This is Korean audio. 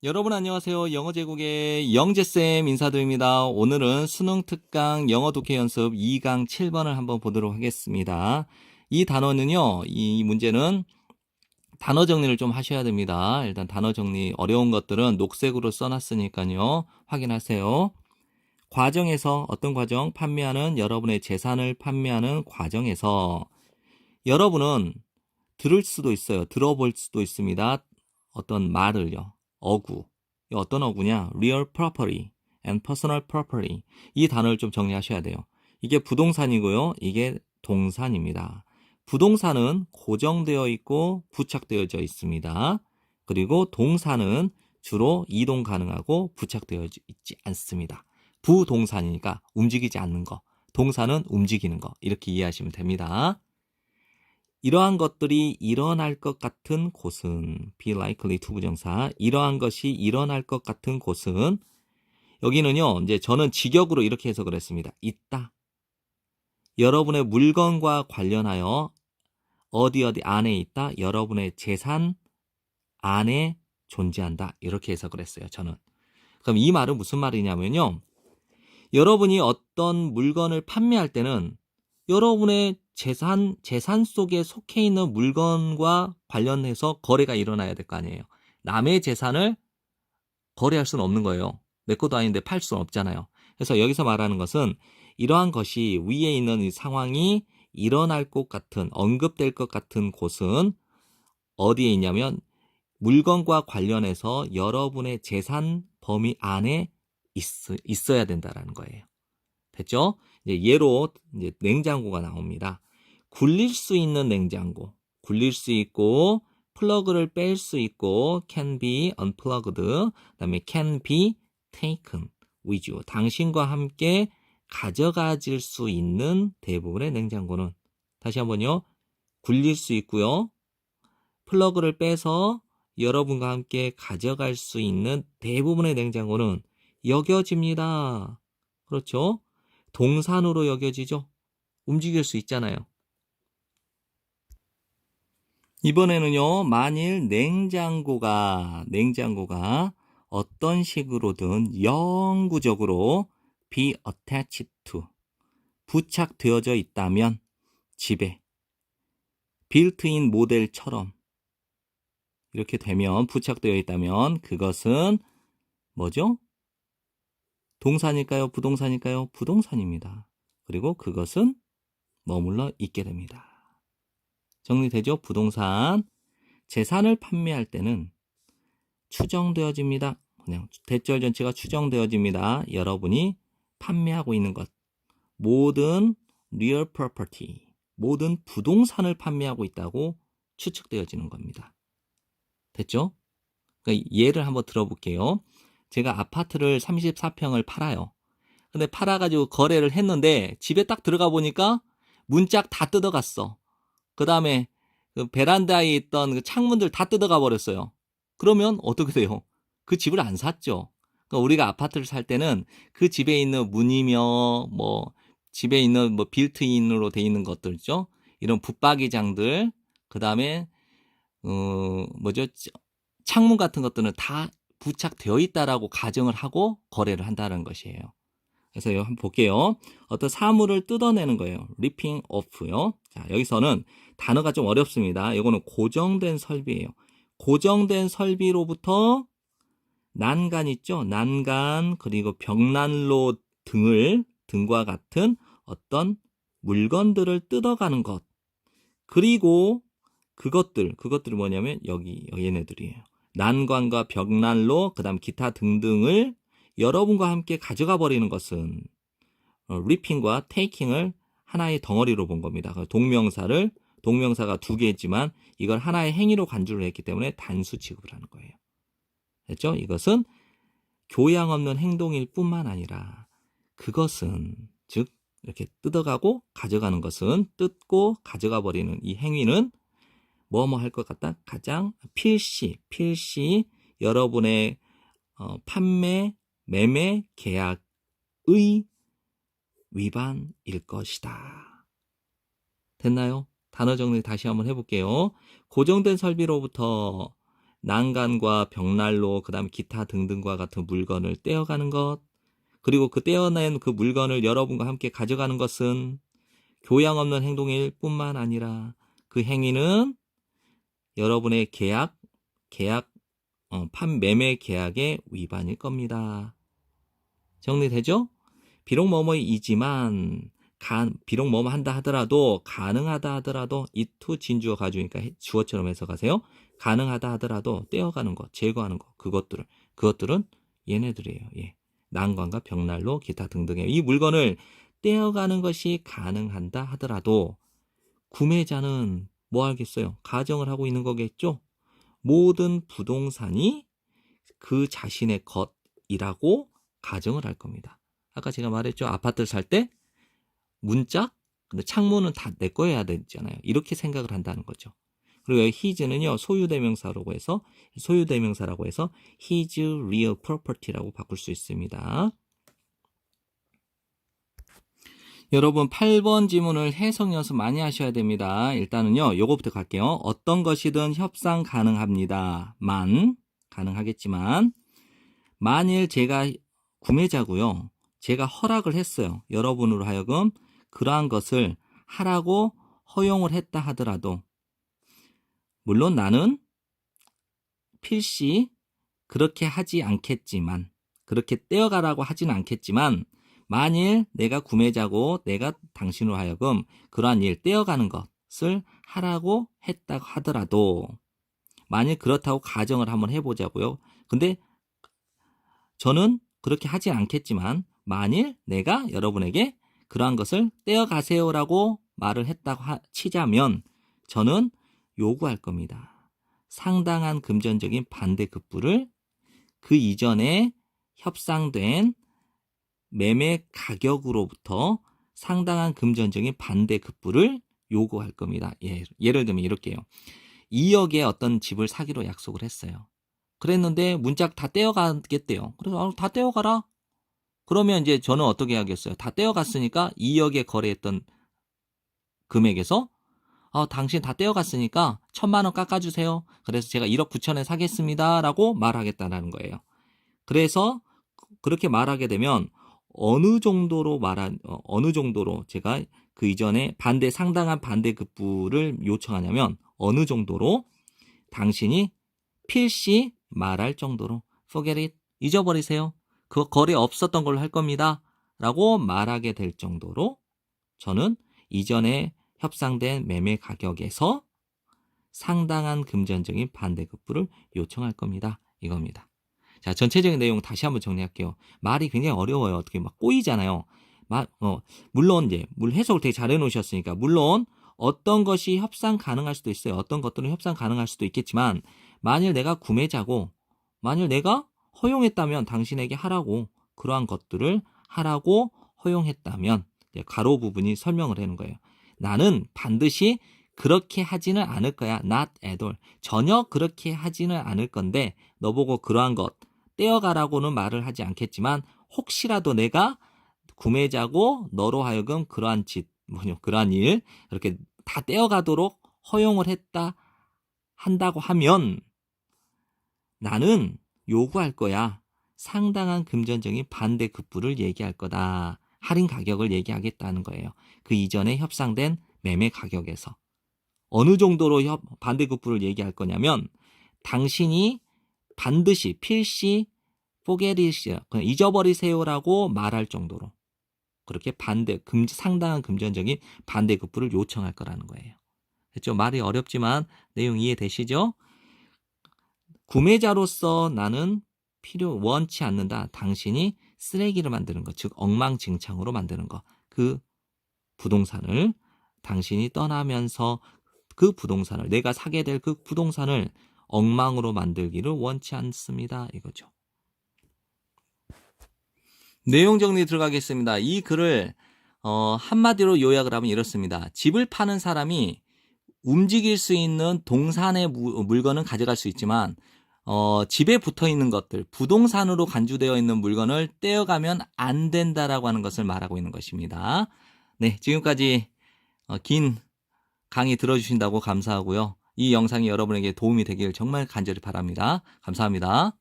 여러분 안녕하세요. 영어 제국의 영재쌤 인사드립니다. 오늘은 수능 특강 영어 독해 연습 2강 7번을 한번 보도록 하겠습니다. 이 단어는요, 이 문제는 단어 정리를 좀 하셔야 됩니다. 일단 단어 정리 어려운 것들은 녹색으로 써놨으니까요. 확인하세요. 과정에서 어떤 과정? 판매하는 여러분의 재산을 판매하는 과정에서 여러분은 들을 수도 있어요. 들어볼 수도 있습니다. 어떤 말을요. 어구. 이 어떤 어구냐? Real property and personal property. 이 단어를 좀 정리하셔야 돼요. 이게 부동산이고요. 이게 동산입니다. 부동산은 고정되어 있고 부착되어져 있습니다. 그리고 동산은 주로 이동 가능하고 부착되어 있지 않습니다. 부동산이니까 움직이지 않는 거. 동산은 움직이는 거. 이렇게 이해하시면 됩니다. 이러한 것들이 일어날 것 같은 곳은 be likely to 부정사. 이러한 것이 일어날 것 같은 곳은 여기는요. 이제 저는 직역으로 이렇게 해석을 했습니다. 있다. 여러분의 물건과 관련하여 어디 안에 있다. 여러분의 재산 안에 존재한다. 이렇게 해석을 했어요. 저는. 그럼 이 말은 무슨 말이냐면요. 여러분이 어떤 물건을 판매할 때는 여러분의 재산 속에 속해 있는 물건과 관련해서 거래가 일어나야 될 거 아니에요. 남의 재산을 거래할 수는 없는 거예요. 내 것도 아닌데 팔 수는 없잖아요. 그래서 여기서 말하는 것은 이러한 것이 위에 있는 이 상황이 일어날 것 같은, 언급될 것 같은 곳은 어디에 있냐면 물건과 관련해서 여러분의 재산 범위 안에 있어야 된다라는 거예요. 됐죠? 이제 예로 이제 냉장고가 나옵니다. 굴릴 수 있는 냉장고, 굴릴 수 있고 플러그를 뺄 수 있고 can be unplugged, 그다음에 can be taken with you. 당신과 함께 가져가질 수 있는 대부분의 냉장고는 다시 한번요. 굴릴 수 있고요. 플러그를 빼서 여러분과 함께 가져갈 수 있는 대부분의 냉장고는 여겨집니다. 그렇죠? 동산으로 여겨지죠? 움직일 수 있잖아요. 이번에는요, 만일 냉장고가 어떤 식으로든 영구적으로 be attached to, 부착되어져 있다면, 집에, 빌트인 모델처럼, 이렇게 되면, 부착되어 있다면, 그것은 뭐죠? 동사일까요? 부동사일까요? 부동산입니다. 그리고 그것은 머물러 있게 됩니다. 정리되죠? 부동산. 재산을 판매할 때는 추정되어집니다. 그냥 대절 전체가 추정되어집니다. 여러분이 판매하고 있는 것. 모든 real property, 모든 부동산을 판매하고 있다고 추측되어지는 겁니다. 됐죠? 그러니까 예를 한번 들어볼게요. 제가 아파트를 34평을 팔아요. 근데 팔아가지고 거래를 했는데 집에 딱 들어가 보니까 문짝 다 뜯어갔어. 그 다음에 그 베란다에 있던 그 창문들 다 뜯어가 버렸어요. 그러면 어떻게 돼요? 그 집을 안 샀죠. 그러니까 우리가 아파트를 살 때는 그 집에 있는 문이며 뭐 집에 있는 뭐 빌트인으로 돼 있는 것들죠. 이런 붙박이장들, 그 다음에 뭐죠? 창문 같은 것들은 다 부착되어 있다라고 가정을 하고 거래를 한다는 것이에요. 그래서 한번 볼게요. 어떤 사물을 뜯어내는 거예요. ripping off요. 자, 여기서는 단어가 좀 어렵습니다. 이거는 고정된 설비예요. 고정된 설비로부터 난간 있죠? 난간, 그리고 벽난로 등과 같은 어떤 물건들을 뜯어가는 것. 그리고 그것들이 뭐냐면 얘네들이에요. 난관과 벽난로, 그 다음 기타 등등을 여러분과 함께 가져가 버리는 것은 리핑과 테이킹을 하나의 덩어리로 본 겁니다. 동명사가 두 개지만 이걸 하나의 행위로 간주를 했기 때문에 단수 취급을 하는 거예요. 됐죠? 이것은 교양 없는 행동일 뿐만 아니라 그것은 즉 이렇게 뜯어가고 가져가는 것은 뜯고 가져가 버리는 이 행위는 뭐뭐 할 것 같다? 가장 필시 여러분의 판매, 매매 계약의 위반일 것이다. 됐나요? 단어 정리 다시 한번 해볼게요. 고정된 설비로부터 난간과 벽난로, 그 다음에 기타 등등과 같은 물건을 떼어가는 것, 그리고 그 떼어낸 그 물건을 여러분과 함께 가져가는 것은 교양 없는 행동일 뿐만 아니라 그 행위는 여러분의 매매 계약의 위반일 겁니다. 정리되죠? 비록 뭐뭐이지만, 비록 뭐뭐 한다 하더라도, 가능하다 하더라도, 이투 진주어 가주니까 주어처럼 해석하세요. 가능하다 하더라도 떼어가는 것, 제거하는 것, 그것들은 얘네들이에요. 예. 난관과 벽난로, 기타 등등의 이 물건을 떼어가는 것이 가능한다 하더라도 구매자는 뭐 하겠어요? 가정을 하고 있는 거겠죠? 모든 부동산이 그 자신의 것이라고 가정을 할 겁니다. 아까 제가 말했죠. 아파트를 살 때 문짝, 근데 창문은 다 내 거여야 되잖아요. 이렇게 생각을 한다는 거죠. 그리고 여기 his는요, 소유대명사라고 해서 his real property라고 바꿀 수 있습니다. 여러분 8번 지문을 해석 연습 많이 하셔야 됩니다. 일단은요, 요거부터 갈게요. 어떤 것이든 협상 가능합니다. 가능하겠지만, 만일 제가 구매자고요. 제가 허락을 했어요. 여러분으로 하여금 그러한 것을 하라고 허용을 했다 하더라도, 물론 나는 필시 그렇게 하지 않겠지만, 그렇게 떼어가라고 하진 않겠지만, 만일 내가 구매자고 내가 당신으로 하여금 그러한 일 떼어가는 것을 하라고 했다고 하더라도, 만일 그렇다고 가정을 한번 해보자고요. 근데 저는 그렇게 하진 않겠지만, 만일 내가 여러분에게 그러한 것을 떼어가세요라고 말을 했다고 치자면 저는 요구할 겁니다. 상당한 금전적인 반대급부를 그 이전에 협상된 매매 가격으로부터 상당한 금전적인 반대급부를 요구할 겁니다. 예를 들면 이렇게요. 2억에 어떤 집을 사기로 약속을 했어요. 그랬는데 문짝 다 떼어가겠대요. 그래서 다 떼어가라. 그러면 이제 저는 어떻게 하겠어요? 다 떼어갔으니까 2억에 거래했던 금액에서 당신 다 떼어갔으니까 1,000만 원 깎아주세요. 그래서 제가 1억 9천에 사겠습니다. 라고 말하겠다는 거예요. 그래서 그렇게 말하게 되면 어느 정도로 제가 그 이전에 상당한 반대급부를 요청하냐면 어느 정도로 당신이 필시 말할 정도로 forget it, 잊어버리세요. 그 거래 없었던 걸로 할 겁니다. 라고 말하게 될 정도로 저는 이전에 협상된 매매 가격에서 상당한 금전적인 반대급부를 요청할 겁니다. 이겁니다. 자, 전체적인 내용 다시 한번 정리할게요. 말이 굉장히 어려워요. 어떻게 막 꼬이잖아요. 물론 이제 해석을 되게 잘 해놓으셨으니까 물론 어떤 것이 협상 가능할 수도 있어요. 어떤 것들은 협상 가능할 수도 있겠지만 만일 내가 구매자고 만일 내가 허용했다면 당신에게 하라고 그러한 것들을 하라고 허용했다면 가로 부분이 설명을 하는 거예요. 나는 반드시 그렇게 하지는 않을 거야. Not at all. 전혀 그렇게 하지는 않을 건데 너보고 그러한 것 떼어가라고는 말을 하지 않겠지만 혹시라도 내가 구매자고 너로 하여금 그러한 일 이렇게 다 떼어가도록 허용을 한다고 하면 나는 요구할 거야. 상당한 금전적인 반대급부를 얘기할 거다. 할인 가격을 얘기하겠다는 거예요. 그 이전에 협상된 매매 가격에서. 어느 정도로 반대급부를 얘기할 거냐면 당신이 반드시 필시 그냥 잊어버리세요라고 말할 정도로 그렇게 상당한 금전적인 반대급부를 요청할 거라는 거예요. 그렇죠? 말이 어렵지만 내용 이해되시죠? 구매자로서 나는 원치 않는다. 당신이 쓰레기를 만드는 것, 즉 엉망진창으로 만드는 것. 그 부동산을 당신이 떠나면서 내가 사게 될 그 부동산을 엉망으로 만들기를 원치 않습니다. 이거죠. 내용 정리 들어가겠습니다. 이 글을 한마디로 요약을 하면 이렇습니다. 집을 파는 사람이 움직일 수 있는 동산의 물건은 가져갈 수 있지만 집에 붙어 있는 것들, 부동산으로 간주되어 있는 물건을 떼어가면 안 된다라고 하는 것을 말하고 있는 것입니다. 네, 지금까지 긴 강의 들어주신다고 감사하고요. 이 영상이 여러분에게 도움이 되길 정말 간절히 바랍니다. 감사합니다.